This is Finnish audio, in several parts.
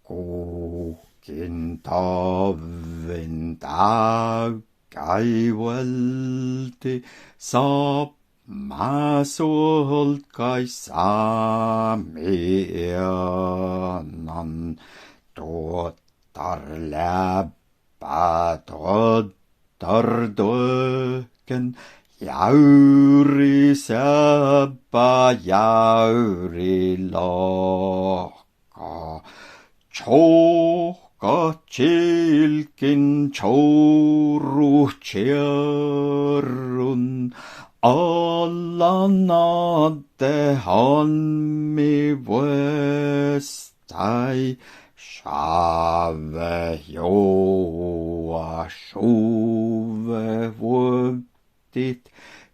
kukin talven kaivelti mä sulta kai saamianan tuottar läppä tuottar tuoken jäyri säppä jäyri lohka tjohka tjilkin tjoru tjerun alla natte hanmi vuostai Shave joa shuve vuotit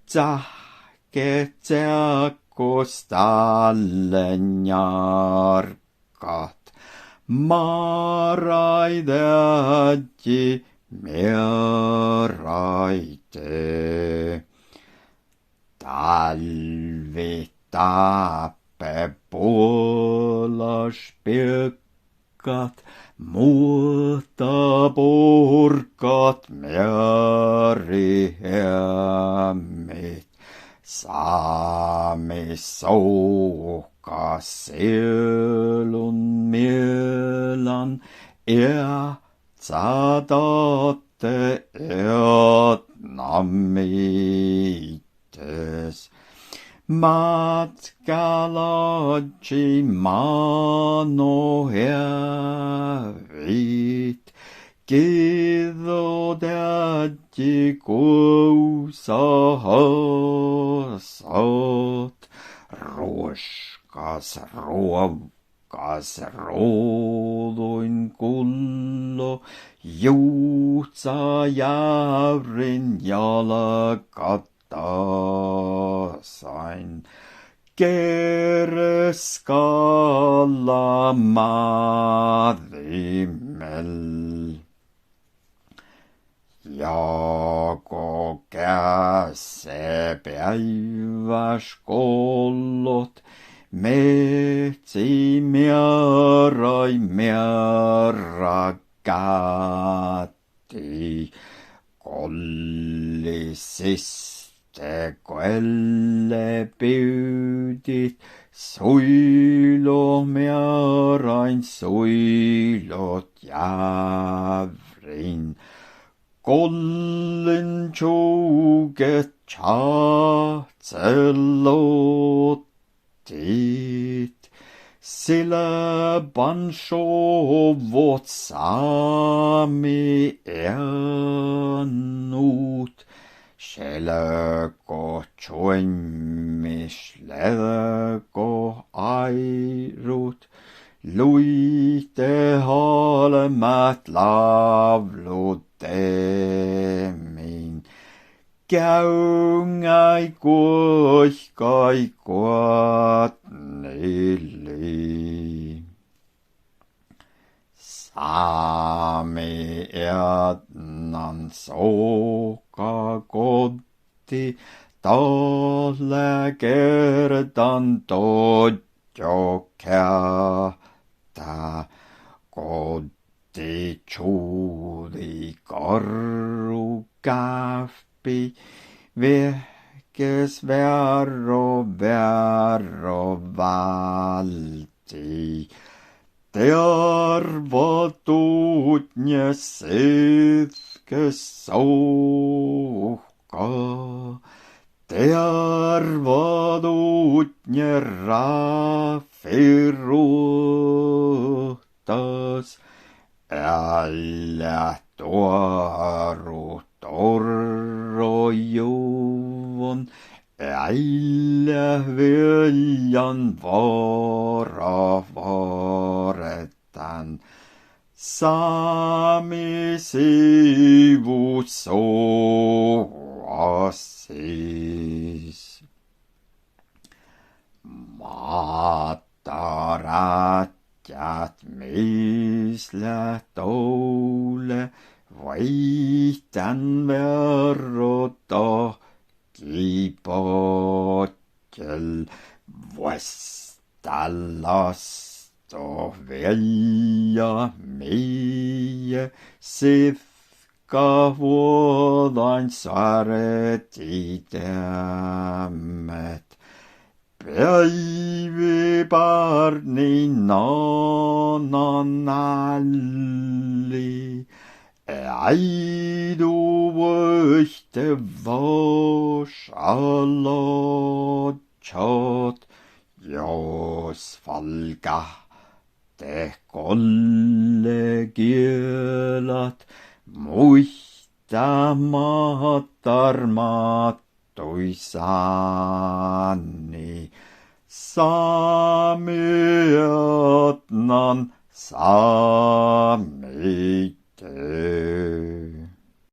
tsahke tsäkkostallen jarkat maraidäji meraite talvi tappe puolas pekkat mutta purkat märihämmit saami souhka sielun mielan satatte nammites matkalaji mano hävit kiidodäji kuusahasat roskas ruokas ruuduin kullo juutsa jäyrin jalkatasain kereskalla maadimel. Jako käse päiväs kollot, metsi mierai miera kätti, kollisiste koelle pyydit, suilo mierain suilot jävrin. Kollin tjuget tjatselotit, sillä panshovot saami ennut, selko tjoimmis levko airut, luite halmät lavlut temin. Käyngai kuihkai kuatnili. Saami etnan soka kotti, tolle kertan todjo kätä. Kotti tjuuli karru käfpi, vehkes värro valti. Te arvatut ne sitkes souhka, te arvatut ne raffiruhtas, älä tuoru torrojuvon, älä viljan varetan. Saami siivut soasis. Maatarätjät misle toule, vaihtan verrota kipottel. Vuostallas too velja meie sifka vuodain saaret itämät. Päivi parni nalli, äidu võiste vasalotšot, jos valga te kollegielat muistamatarmatuisani. Samiatnan samitee.